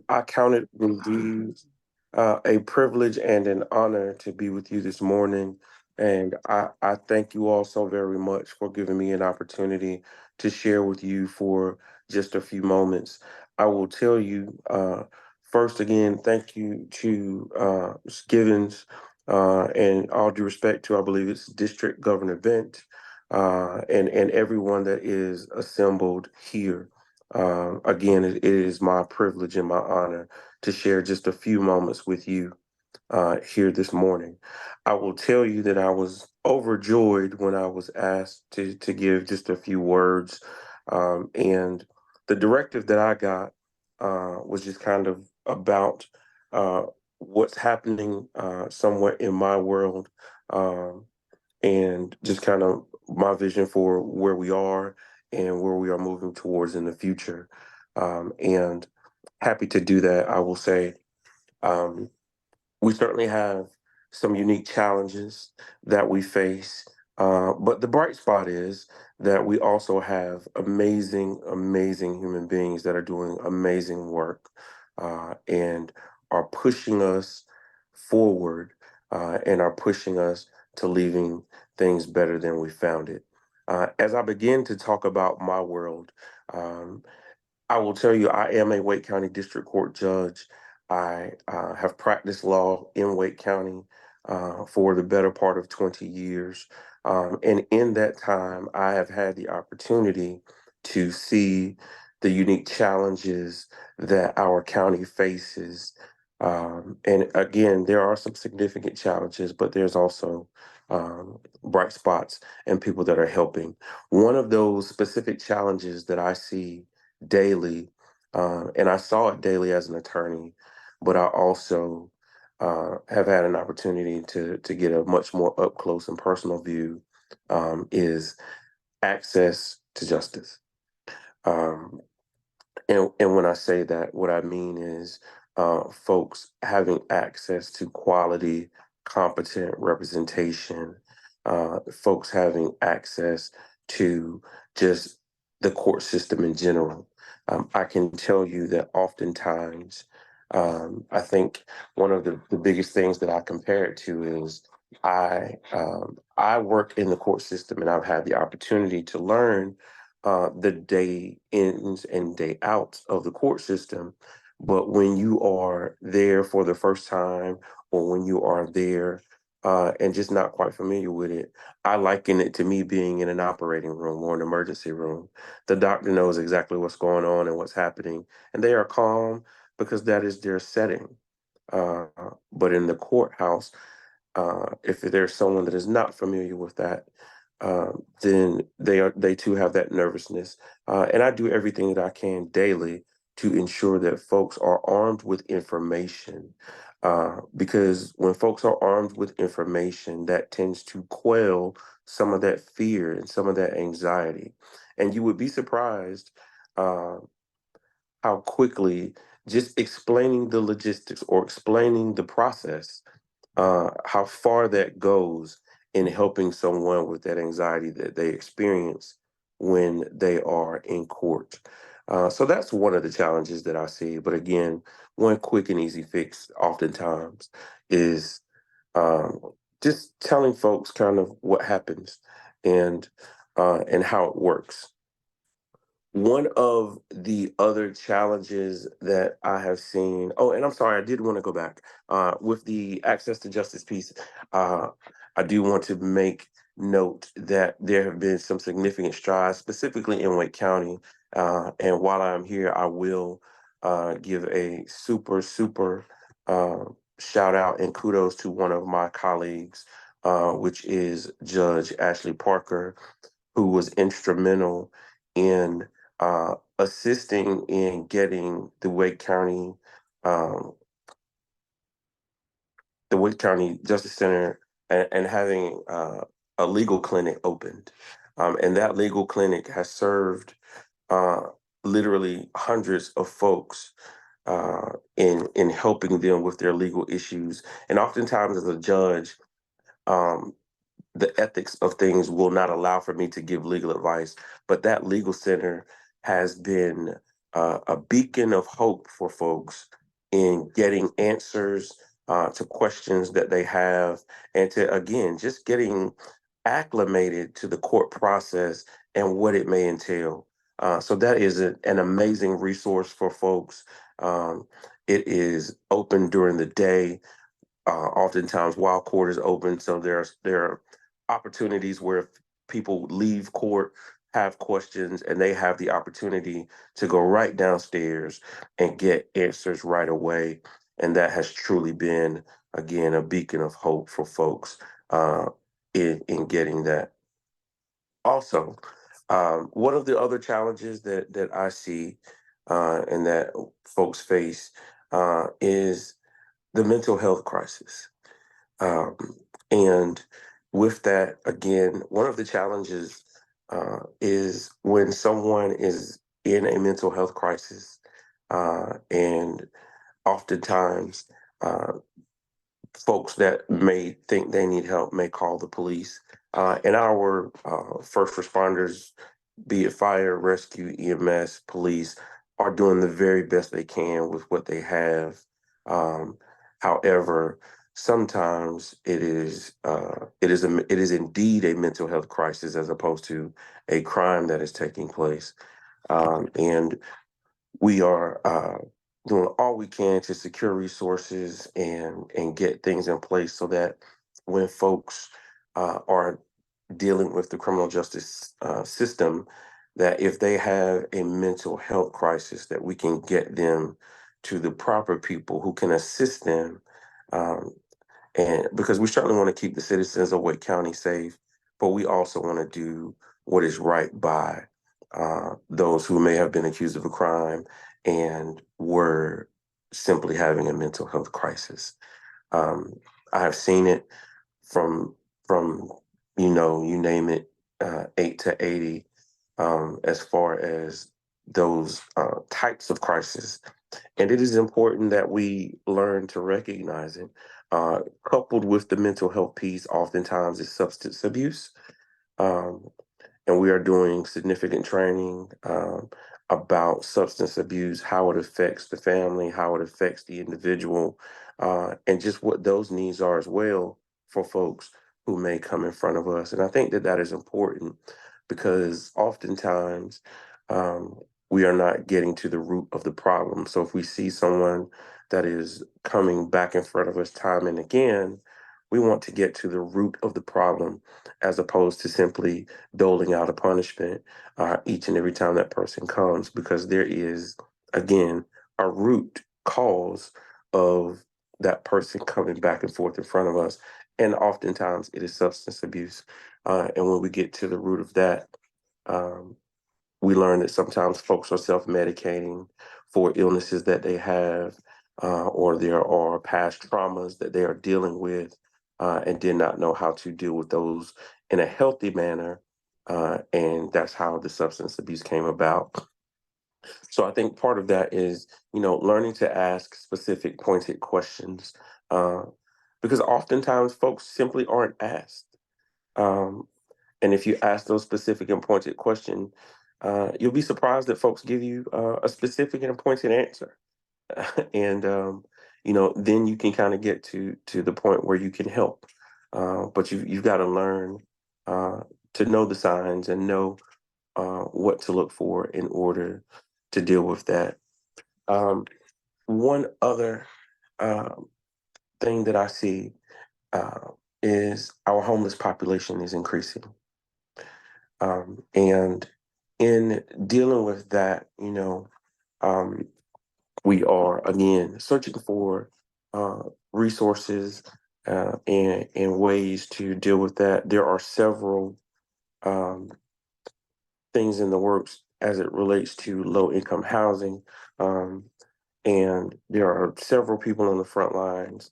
I count it indeed a privilege and an honor to be with you this morning. And I thank you all so very much for giving me an opportunity to share with you for just a few moments. I will tell you, first again, thank you to Ms. Givens, and all due respect to, I believe it's District Governor Bent, and everyone that is assembled here. Again, it is my privilege and my honor to share just a few moments with you here this morning. I will tell you that I was overjoyed when I was asked to give just a few words. And the directive that I got was just kind of about uh, what's happening somewhat in my world, um, and just kind of my vision for where we are and where we are moving towards in the future. And happy to do that, I will say. Um, we certainly have some unique challenges that we face. But the bright spot is that we also have amazing, amazing human beings that are doing amazing work and are pushing us forward and are pushing us to leaving things better than we found it. As I begin to talk about my world, um, I will tell you, I am a Wake County District Court judge. I have practiced law in Wake County for the better part of 20 years. And in that time, I have had the opportunity to see the unique challenges that our county faces. And again, there are some significant challenges, but there's also bright spots and people that are helping. One of those specific challenges that I see daily, and I saw it daily as an attorney, but I also have had an opportunity to get a much more up close and personal view, is access to justice. Um, and when I say that, what I mean is folks having access to quality, competent representation, folks having access to just the court system in general. I can tell you that oftentimes, I think one of the biggest things that I compare it to is I work in the court system and I've had the opportunity to learn the day ins and day outs of the court system. But when you are there for the first time, or when you are there and just not quite familiar with it, I liken it to me being in an operating room or an emergency room. The doctor knows exactly what's going on and what's happening, and they are calm because that is their setting. Uh, but in the courthouse, if there's someone that is not familiar with that, then they too have that nervousness. And I do everything that I can daily to ensure that folks are armed with information. Because when folks are armed with information, that tends to quell some of that fear and some of that anxiety. And you would be surprised uh, how quickly just explaining the logistics or explaining the process, how far that goes in helping someone with that anxiety that they experience when they are in court. So that's one of the challenges that I see. But again, one quick and easy fix oftentimes is um, just telling folks kind of what happens and and how it works. One of the other challenges that I have seen, oh, and I'm sorry, I did want to go back with the access to justice piece. Uh, I do want to make note that there have been some significant strides, specifically in Wake County. And while I'm here, I will give a super, super uh, shout out and kudos to one of my colleagues, which is Judge Ashley Parker, who was instrumental in assisting in getting um, the Wake County Justice Center and having a legal clinic opened. And that legal clinic has served uh, literally hundreds of folks in helping them with their legal issues. And oftentimes, as a judge, um, the ethics of things will not allow for me to give legal advice, but that legal center has been a beacon of hope for folks in getting answers to questions that they have, and to, again, just getting acclimated to the court process and what it may entail. So that is an amazing resource for folks. Um, it is open during the day. Oftentimes, while court is open, so there are opportunities where people leave court, have questions, and they have the opportunity to go right downstairs and get answers right away. And that has truly been, again, a beacon of hope for folks uh, in getting that. Also, one of the other challenges that I see and that folks face is the mental health crisis. Um, and with that, again, one of the challenges is when someone is in a mental health crisis, and oftentimes uh, folks that may think they need help may call the police. And our first responders, be it fire, rescue, EMS, police, are doing the very best they can with what they have. Um, However, sometimes it is indeed a mental health crisis as opposed to a crime that is taking place. And we are doing all we can to secure resources and get things in place so that when folks are dealing with the criminal justice system, that if they have a mental health crisis, that we can get them to the proper people who can assist them. Um, and because we certainly want to keep the citizens of Wake County safe, but we also want to do what is right by those who may have been accused of a crime and were simply having a mental health crisis. Um, I have seen it from from you name it, 8 to 80, as far as those types of crisis, and it is important that we learn to recognize it. Coupled with the mental health piece, oftentimes is substance abuse. Um, and we are doing significant training about substance abuse, how it affects the family, how it affects the individual, and just what those needs are as well for folks who may come in front of us. And I think that that is important because oftentimes um, we are not getting to the root of the problem. So if we see someone that is coming back in front of us time and again, we want to get to the root of the problem as opposed to simply doling out a punishment each and every time that person comes, because there is, again, a root cause of that person coming back and forth in front of us. And oftentimes it is substance abuse. And when we get to the root of that, um, we learn that sometimes folks are self-medicating for illnesses that they have, or there are past traumas that they are dealing with, and did not know how to deal with those in a healthy manner. And that's how the substance abuse came about. So I think part of that is, learning to ask specific pointed questions, uh, because oftentimes folks simply aren't asked. Um, and if you ask those specific and pointed question, you'll be surprised that folks give you a specific and pointed answer. And then you can kind of get to the point where you can help. But you've got to learn uh, to know the signs and know what to look for in order to deal with that. Um, One other uh, thing that I see uh, is our homeless population is increasing. And in dealing with that, um, we are again searching for uh, resources and ways to deal with that. There are several um, things in the works as it relates to low income housing. Um, and there are several people on the front lines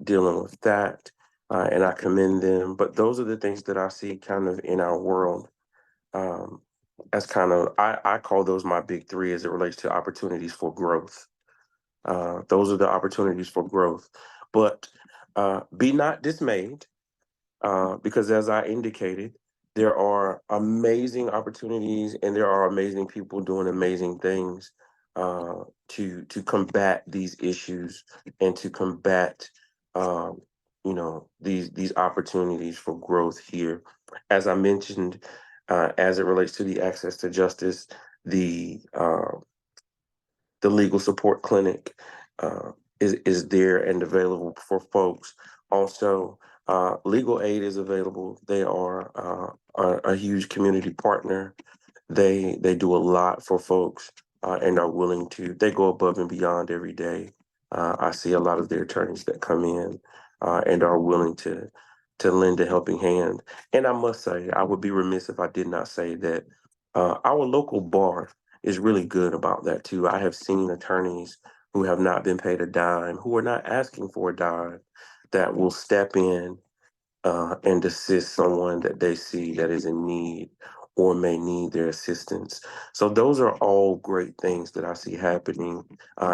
dealing with that. And I commend them. But those are the things that I see kind of in our world, um, as kind of, I call those my big three as it relates to opportunities for growth. Those are the opportunities for growth. But be not dismayed, because as I indicated, there are amazing opportunities and there are amazing people doing amazing things to combat these issues and to combat um, these opportunities for growth here. As I mentioned, as it relates to the access to justice, the uh, the legal support clinic is there and available for folks. Also, legal aid is available. They are a huge community partner. They do a lot for folks and are willing to. They go above and beyond every day. I see a lot of their attorneys that come in and are willing to lend a helping hand. And I must say, I would be remiss if I did not say that our local bar is really good about that too. I have seen attorneys who have not been paid a dime, who are not asking for a dime, that will step in and assist someone that they see that is in need or may need their assistance. So those are all great things that I see happening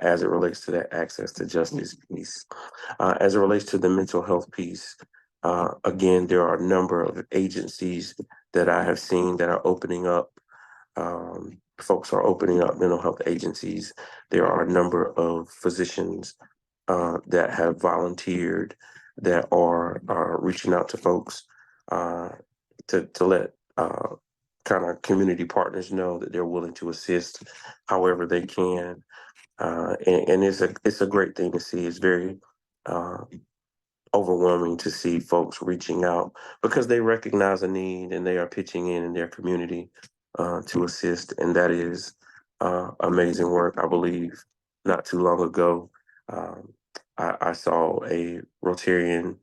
as it relates to that access to justice piece. As it relates to the mental health piece, again, there are a number of agencies that I have seen that are opening up. Folks are opening up mental health agencies. There are a number of physicians that have volunteered that are reaching out to folks uh, to let kind of community partners know that they're willing to assist however they can. And it's a great thing to see. It's very uh, overwhelming to see folks reaching out because they recognize a need and they are pitching in their community to assist. And that is amazing work. I believe not too long ago, um, I saw a Rotarian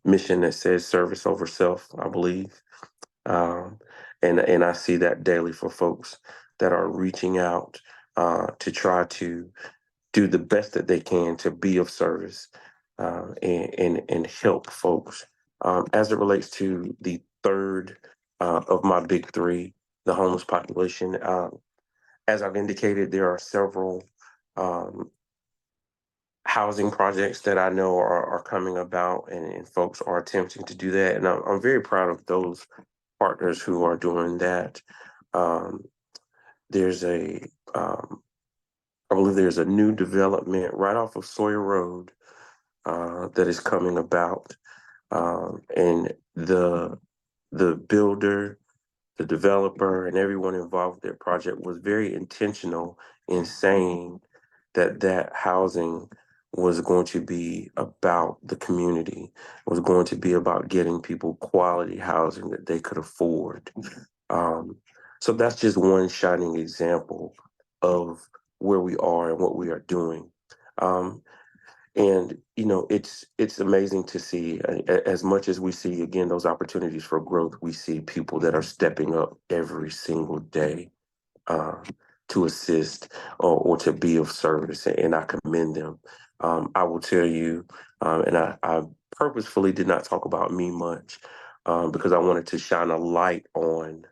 mission that says service over self, I believe. Um, and I see that daily for folks that are reaching out to try to do the best that they can to be of service and help folks. As it relates to the third of my big three, the homeless population, as I've indicated, there are several um, housing projects that I know are coming about, and folks are attempting to do that. And I'm very proud of those partners who are doing that. Um, there's a I believe there's a new development right off of Sawyer Road that is coming about, and the builder, the developer, and everyone involved with that project was very intentional in saying that that housing was going to be about the community, was going to be about getting people quality housing that they could afford. Um, so that's just one shining example of where we are and what we are doing. Um, and it's amazing to see as much as we see again those opportunities for growth. We see people that are stepping up every single day uh, to assist or to be of service, and I commend them. I will tell you, and I purposefully did not talk about me much because I wanted to shine a light on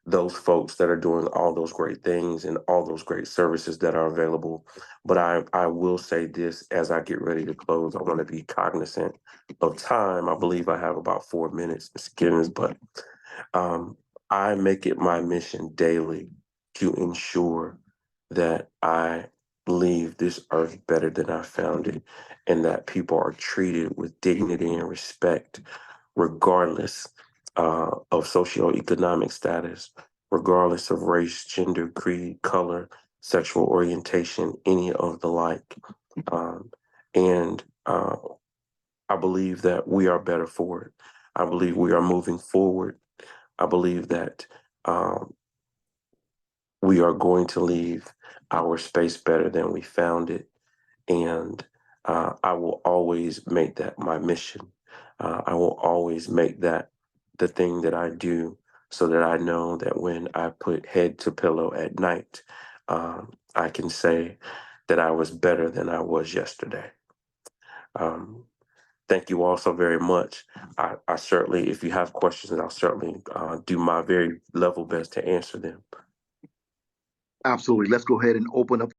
those folks that are doing all those great things and all those great services that are available. But I will say this as I get ready to close. I want to be cognizant of time. I believe I have about 4 minutes, Mr. Gibbons, but um, I make it my mission daily to ensure that I leave this earth better than I found it and that people are treated with dignity and respect regardless of socioeconomic status, regardless of race, gender, creed, color, sexual orientation, any of the like. Um, and I believe that we are better for it. I believe we are moving forward. I believe that um, we are going to leave our space better than we found it. And I will always make that my mission. I will always make that the thing that I do so that I know that when I put head to pillow at night, I can say that I was better than I was yesterday. Um, Thank you all so very much. I certainly, if you have questions, I'll certainly do my very level best to answer them. Absolutely. Let's go ahead and open up